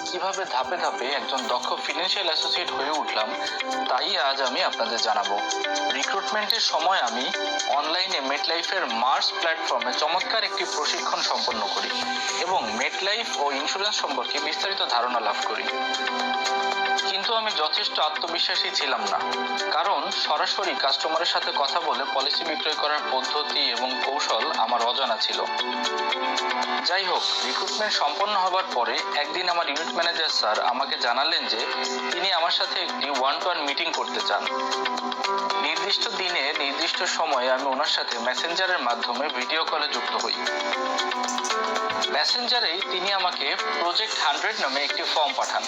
কিভাবে ধাপে ধাপে একজন দক্ষ ফিনান্সিয়াল অ্যাসোসিয়েট হয়ে উঠলাম, তাই আজ আমি আপনাদের জানাবো। রিক্রুটমেন্টের সময় আমি অনলাইনে মেটলাইফের মার্স প্ল্যাটফর্মে চমৎকার একটি প্রশিক্ষণ সম্পন্ন করি এবং মেটলাইফ ও ইন্স্যুরেন্স সম্পর্কে বিস্তারিত ধারণা লাভ করি। কিন্তু আমি যথেষ্ট আত্মবিশ্বাসী ছিলাম না, কারণ সরাসরি কাস্টমারের সাথে কথা বলে পলিসি বিক্রয় করার পদ্ধতি এবং কৌশল আমার অজানা ছিল। যাই হোক, রিক্রুটমেন্ট সম্পন্ন হবার পরে একদিন আমার ইউনিট ম্যানেজার স্যার আমাকে জানালেন যে তিনি আমার সাথে একটি 1-to-1 মিটিং করতে চান। নির্দিষ্ট দিনে নির্দিষ্ট সময়ে আমি ওনার সাথে মেসেঞ্জারের মাধ্যমে ভিডিও কলে যুক্ত হই। মেসেঞ্জারেই তিনি আমাকে প্রজেক্ট 100 নামে একটি ফর্ম পাঠান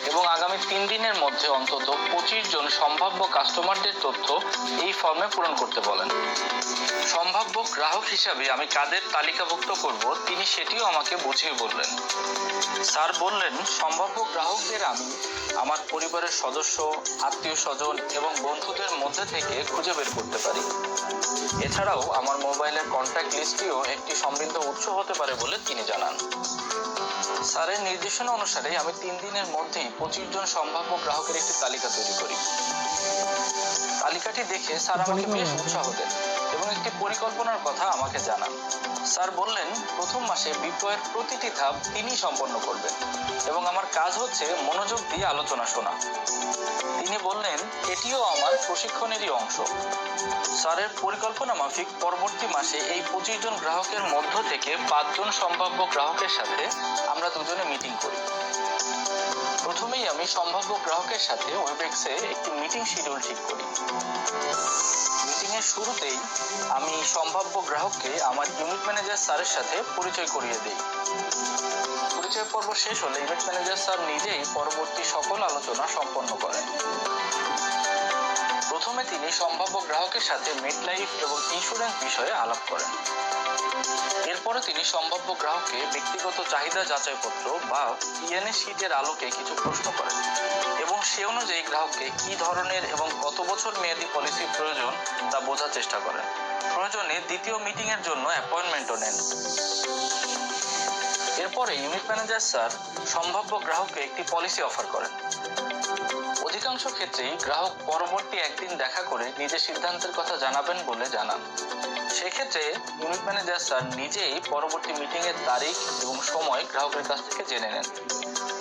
এবং আগামী 3 দিনের মধ্যে অন্তত 25 জন সম্ভাব্য কাস্টমারদের তথ্য এই ফর্মে পূরণ করতে বলেন। সম্ভাব্য গ্রাহক হিসাবে আমি কাদের তালিকাভুক্ত করব তিনি সেটিও আমাকে বুঝিয়ে বললেন। স্যার বললেন, সম্ভাব্য গ্রাহকদের আমি আমার পরিবারের সদস্য, আত্মীয় স্বজন এবং বন্ধুদের মধ্যে থেকে খুঁজে বের করতে পারি। এছাড়াও আমার মোবাইলের কন্ট্যাক্ট লিস্টটিও একটি সমৃদ্ধ উৎস হতে পারে বলে তিনি জানান। স্যারের নির্দেশনা অনুসারে আমি 3 দিনের মধ্যেই 25 জন সম্ভাব্য গ্রাহকের একটি তালিকা তৈরি করি। তালিকাটি দেখে স্যার আমাকে বেশ উৎসাহ দেন এবং একটি পরিকল্পনার কথা আমাকে জানান। স্যার বললেন, প্রথম মাসে বিক্রয়ের প্রতিটি ধাপ তিনি সম্পন্ন করবেন এবং আমার কাজ হচ্ছে মনোযোগ দিয়ে আলোচনা শোনা। তিনি বললেন, এটিও আমার প্রশিক্ষণেরই অংশ। স্যারের পরিকল্পনা মাফিক পরবর্তী মাসে এই 25 জন গ্রাহকের মধ্য থেকে 5 জন সম্ভাব্য গ্রাহকের সাথে আমরা দুজনে মিটিং করি। প্রথমেই আমি সম্ভাব্য গ্রাহকের সাথে ওয়েবএক্সে একটি মিটিং শিডিউল ঠিক করি। মিটিংয়ের শুরুতেই আমি সম্ভাব্য গ্রাহককে আমার ইউনিট ম্যানেজার স্যারের সাথে পরিচয় করিয়ে দিই। পরিচয় পর্ব শেষ হলে ইউনিট ম্যানেজার স্যার নিজেই পরবর্তী সকল আলোচনা সম্পন্ন করেন। প্রথমে তিনি সম্ভাব্য গ্রাহকের সাথে মেটলাইফ এবং ইন্স্যুরেন্স বিষয়ে আলাপ করেন। এরপরে তিনি সম্ভাব্য গ্রাহককে ব্যক্তিগত চাহিদা যাচাইপত্র বা পিএনএ শীটের আলোকে কিছু প্রশ্ন করেন এবং সে অনুযায়ী গ্রাহককে কি ধরনের এবং কত বছর মেয়াদী পলিসি প্রয়োজন তা বোঝার চেষ্টা করেন। প্রয়োজনে দ্বিতীয় মিটিং এর জন্য অ্যাপয়েন্টমেন্টও নেন। এরপরে ইউনিট ম্যানেজার স্যার সম্ভাব্য গ্রাহককে একটি পলিসি অফার করেন। অধিকাংশ ক্ষেত্রেই গ্রাহক পরবর্তী একদিন দেখা করে নিজের সিদ্ধান্তের কথা জানাবেন বলে জানান। সেক্ষেত্রে ইউনিট ম্যানেজার স্যার নিজেই পরবর্তী মিটিং এর তারিখ এবং সময় গ্রাহকের কাছ থেকে জেনে নেন।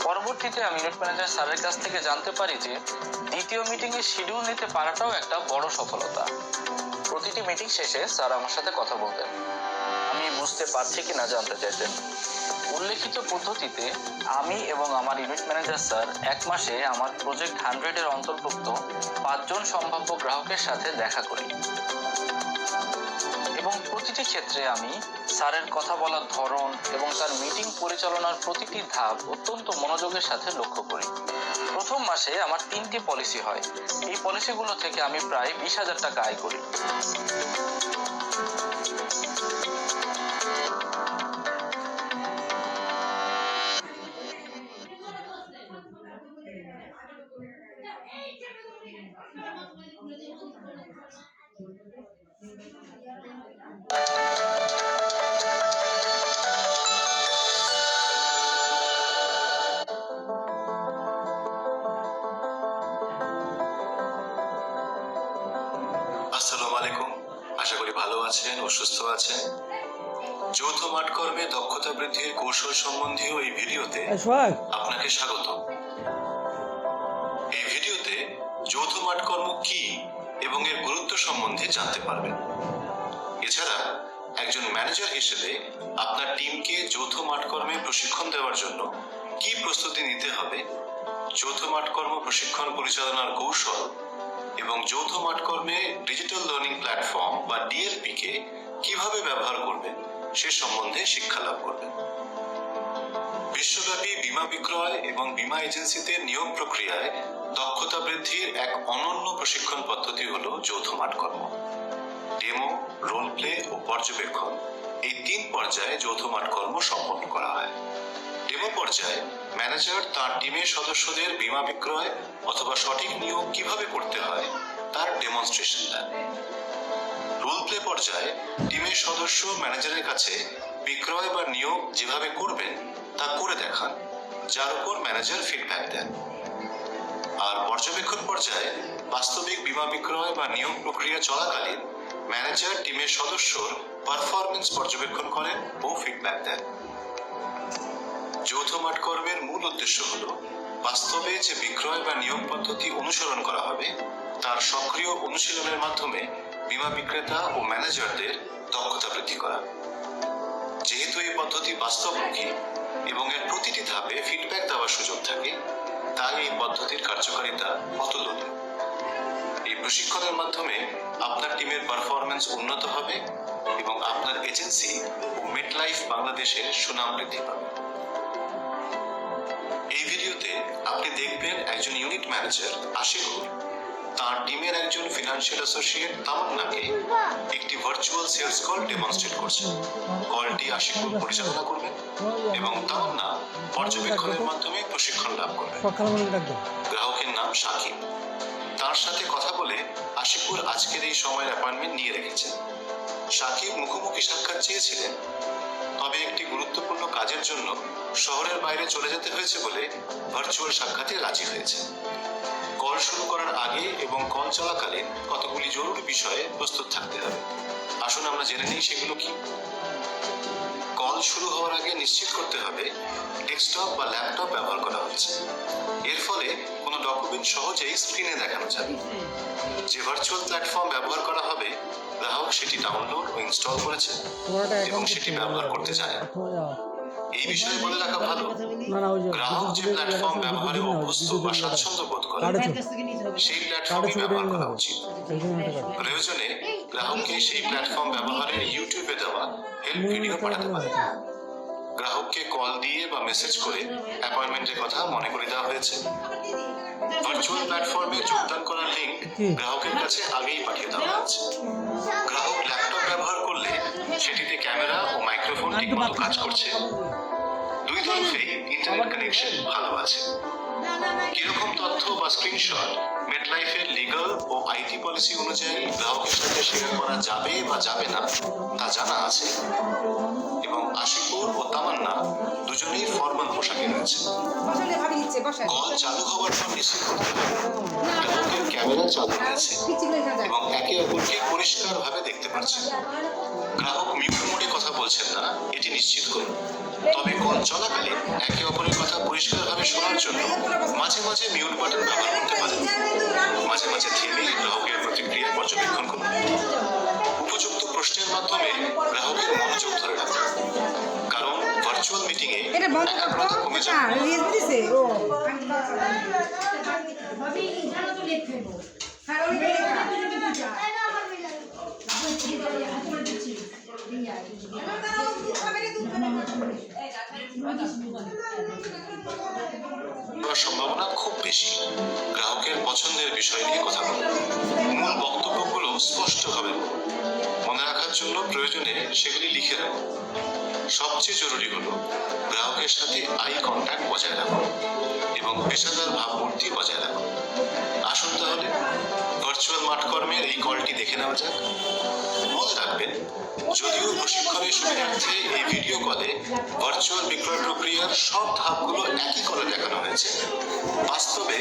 পরবর্তীতে আমি ইউনিট ম্যানেজার স্যারের কাছ থেকে জানতে পারি যে দ্বিতীয় মিটিং এর শিডিউল নিতে পারাটাও একটা বড় সফলতা। প্রতিটি মিটিং শেষে স্যার আমার সাথে কথা বলতেন। আমি বুঝতে পারছি কিনা জানতে চাইতেন। উল্লেখিত পদ্ধতিতে আমি এবং আমার ইউনিট ম্যানেজার স্যার 1 মাসে আমার প্রজেক্ট 100 এর অন্তর্ভুক্ত 5 জন সম্ভাব্য গ্রাহকের সাথে দেখা করি এবং প্রতিটি ক্ষেত্রে আমি স্যারের কথা বলার ধরন এবং তার মিটিং পরিচালনার প্রতিটি ধাপ অত্যন্ত মনোযোগের সাথে লক্ষ্য করি। প্রথম মাসে আমার 3টি পলিসি হয়। এই পলিসিগুলো থেকে আমি প্রায় 20,000 টাকা আয় করি। আসসালামু আলাইকুম, আশা করি ভালো আছেন ও সুস্থ আছেন। যৌথ মাঠকর্মে দক্ষতা বৃদ্ধির কৌশল সম্বন্ধীয় এই ভিডিওতে আপনাকে স্বাগত। এই ভিডিওতে যৌথ মাঠকর্ম কি এবং এর গুরুত্ব সম্বন্ধে জানতে পারবেন। এছাড়া একজন ম্যানেজার হিসেবে আপনার টিমকে যৌথ মাঠকর্মে প্রশিক্ষণ দেওয়ার জন্য কি প্রস্তুতি নিতে হবে, যৌথ মাঠকর্ম প্রশিক্ষণ পরিচালনার কৌশল এবং যৌথ মাঠকর্মে ডিজিটাল লার্নিং প্ল্যাটফর্ম বা ডিএলপি কে কিভাবে ব্যবহার করবেন সে সম্বন্ধে শিক্ষা লাভ করবেন। বিশ্বব্যাপী বীমা বিক্রয় এবং বীমা এজেন্সিতে নিয়োগ প্রক্রিয়ায় দক্ষতা বৃদ্ধির এক অনন্য প্রশিক্ষণ পদ্ধতি হল যৌথ মাঠকর্ম। ডেমো, রোল প্লে ও পর্যবেক্ষণ এই 3 পর্যায়ে যৌথ মাঠকর্ম সম্পন্ন করা হয়। ডেমো পর্যায়ে ম্যানেজার তার টিমের সদস্যদের বীমা বিক্রয় অথবা সঠিক নিয়োগ কিভাবে করতে হয় তার ডেমনস্ট্রেশন দেন। রোল প্লে পর্যায়ে টিমের সদস্য ম্যানেজারের কাছে বিক্রয় বা নিয়োগ যেভাবে করবেন তা করে দেখান যার উপর ম্যানেজার ফিডব্যাক দেন। আর পর্যবেক্ষণ পর্যায়ে বাস্তবিক বীমা বিক্রয় বা নিয়োগ প্রক্রিয়া চলাকালীন ম্যানেজার টিমের সদস্যর পারফরমেন্স পর্যবেক্ষণ করেন ও ফিডব্যাক দেন। যৌথ মাঠ কর্মের মূল উদ্দেশ্য হল বাস্তবে যে বিক্রয় বা নিয়োগ পদ্ধতি অনুসরণ করা হবে তার সক্রিয় অনুশীলনের মাধ্যমে বীমা বিক্রেতা ও ম্যানেজারদের দক্ষতা বৃদ্ধি করা। যেহেতু এই পদ্ধতি বাস্তবমুখী এবং এর প্রতিটি ধাপে ফিডব্যাক দেওয়ার সুযোগ থাকে, তাই এই পদ্ধতির কার্যকারিতা অতুলনীয়। এই প্রশিক্ষণের মাধ্যমে আপনার টিমের পারফরমেন্স উন্নত হবে এবং আপনার এজেন্সি ও মেটলাইফ বাংলাদেশের সুনাম বৃদ্ধি পাবে। এই ভিডিওতে আপনি দেখবেন একজন ইউনিট ম্যানেজার আশিকুর তার টিমের একজন ফিনান্সিয়াল অ্যাসোসিয়েট তামান্নাকে একটি ভার্চুয়াল সেলস কল ডেমনস্ট্রেট করছেন। কলটি আশিকুর পরিচালনা করবেন এবং তামান্না পর্যবেক্ষণের মাধ্যমে প্রশিক্ষণ লাভ করবেন। গ্রাহকের নাম সাকিব। তার সাথে কথা বলে আশিকুর আজকের এই সময়ের অ্যাপয়েন্টমেন্ট নিয়ে রেখেছেন। সাকিব মুখোমুখি সাক্ষাৎ চেয়েছিলেন, তবে একটি গুরুত্বপূর্ণ কাজের জন্য শহরের বাইরে চলে যেতে হয়েছে বলে ভার্চুয়াল সাক্ষাতে রাজি হয়েছে। কল শুরু করার আগে এবং কল চলাকালীন কতগুলি জরুরি বিষয়ে প্রস্তুত থাকতে হবে। আসুন আমরা জেনে নিই সেগুলো কি। কল শুরু হওয়ার আগে নিশ্চিত করতে হবে ডেস্কটপ বা ল্যাপটপ ব্যবহার করা হচ্ছে। এর ফলে কোনো ডকুমেন্ট সহজেই স্ক্রিনে দেখানো যাবে। যে ভার্চুয়াল প্ল্যাটফর্ম ব্যবহার করা হবে গ্রাহক সেটি ডাউনলোড ও ইনস্টল করেছে এবং সেটি ব্যবহার করতে জানে। এই বিষয়ে বলে রাখা ভালো, গ্রাহক যে প্ল্যাটফর্ম ব্যবহারে অভ্যস্ত বা স্বাচ্ছন্দ্য বোধ করে সেই প্ল্যাটফর্মই ব্যবহার করা উচিত। প্রয়োজনে গ্রাহককে সেই প্ল্যাটফর্ম ব্যবহারের ইউটিউবে দেওয়া হেল্প ভিডিও পাঠাতে পারে। গ্রাহককে কল দিয়ে বা মেসেজ করে অ্যাপয়েন্টমেন্টের কথা মনে করে দেওয়া হয়েছে। ভার্চুয়াল প্ল্যাটফর্মে যোগদান করার লিঙ্ক গ্রাহকের কাছে আগেই পাঠিয়ে দেওয়া হয়েছে। গ্রাহক ল্যাপটপ ব্যবহার করলে সেটিতে ক্যামেরা ও মাইক্রোফোন ঠিকমতো কাজ করছে। দুই তরফেই ইন্টারনেট কানেকশন ভালো আছে। কিরকম তথ্য বা স্ক্রিনশট মেটলাইফের লিগ্যাল ও আইটি পলিসি অনুযায়ী গ্রাহকের সাথে শেয়ার করা যাবে বা যাবে না তা জানা আছে এবং আশিকুর ও তামান্না দুজনেই ফর্মাল পোশাকে রয়েছে। কল চালু হওয়ার পর নিশ্চিত করতে হবে গ্রাহকের ক্যামেরা চালু রয়েছে এবং একে অপরকে পরিষ্কারভাবে দেখতে পাচ্ছেন। গ্রাহক মিউট মোডে কথা বলছেন না এটি নিশ্চিত করুন। তবে কল চলাকালীন একে অপরের কথা পরিষ্কারভাবে শোনার জন্য মাঝে মাঝে মিউট বাটন ব্যবহার করতে পারেন। মাঝে মাঝে থেমে গ্রাহকের প্রতিক্রিয়া পর্যবেক্ষণ করুন। উপযুক্ত প্রশ্নের মাধ্যমে গ্রাহকের মনোযোগ ধরে রাখুন, কারণ ভার্চুয়াল মিটিং এ একাগ্রতা কমে যাবে। সম্ভাবনা খুব বেশি। গ্রাহকের পছন্দের বিষয় নিয়ে কথা বলুন। মূল বক্তব্যগুলো স্পষ্টভাবে বলুন। মনে রাখার জন্য প্রয়োজনে সেগুলি লিখে রাখুন। সবচেয়ে জরুরি হলো গ্রাহকের সাথে আই কন্ট্যাক্ট বজায় রাখুন এবং পেশাদার ভাবমূর্তি বজায় রাখুন। আসুন তাহলে ভার্চুয়াল মাঠ কর্মের এই কলটি দেখে নেওয়া যাক। মনে রাখবেন, যদিও প্রশিক্ষণের সুবিধার্থে এই ভিডিও কলে ভার্চুয়াল বিক্রয় প্রক্রিয়ার সব ধাপগুলো একই কলে দেখানো হয়েছে, বাস্তবে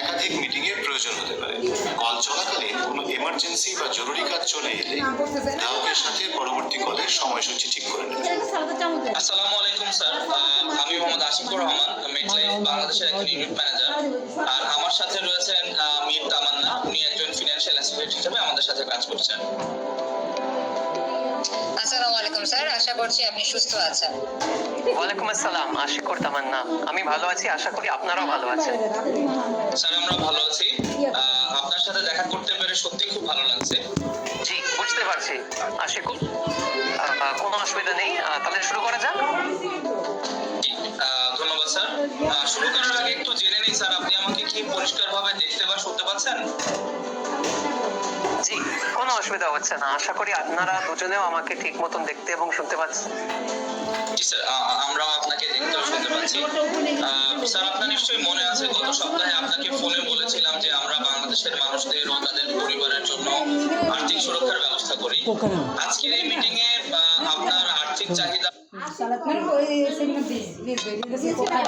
একাধিক মিটিং এর প্রয়োজন হতে পারে। কল চলাকালীন কোনো এমার্জেন্সি বা জরুরি কাজ চলে এলে গ্রাহকের সাথে পরবর্তী কলের সময়সূচি ঠিক করে নেবেন। আসসালামু আলাইকুম স্যার, আমি মোহাম্মদ আশিকুর রহমান, মেটলাইফ বাংলাদেশের একজন ইউনিট ম্যানেজার। আর আমার সাথে রয়েছেন মীর তামান্না, উনি একজন ফিনান্সিয়াল অ্যাসোসিয়েট হিসেবে আমাদের সাথে কাজ করছেন। আসসালামু আলাইকুম স্যার, আশা করছি আপনি সুস্থ আছেন। ওয়ালাইকুম আসসালাম, আশিকুর তামান্না। আমি ভালো আছি, আশা করি আপনারাও ভালো আছেন। স্যার আমরা ভালো আছি, আপনার সাথে দেখা করতে পেরে সত্যি খুব ভালো লাগছে। জি, বুঝতে পারছি। আশিকুর, কোনো অসুবিধা নেই, তাহলে শুরু করা যাক। ধন্যবাদ স্যার। শুরু করার আগে একটু জেনে নিই স্যার, আপনি আমাকে কি পরিষ্কারভাবে দেখতে বা শুনতে পাচ্ছেন? জি, কোনো অসুবিধা হচ্ছে না। আশা করি আপনারা দুজনেও আমাকে ঠিক মতন দেখতে এবং শুনতে পাচ্ছেন। জি স্যার, আমরাও আপনাকে দেখতে ও শুনতে পাচ্ছি। স্যার আপনার নিশ্চয়ই মনে আছে, গত সপ্তাহে আপনাকে ফোনে বলেছিলাম যে আমরা বাংলাদেশের মানুষদের ও তাদের পরিবারের জন্য আর্থিক সুরক্ষার ব্যবস্থা করি। আজকের এই মিটিং এ আপনার আর্থিক চাহিদা Salat mana ko eh, sa mga bis, bil, bil, kasi ko kaya.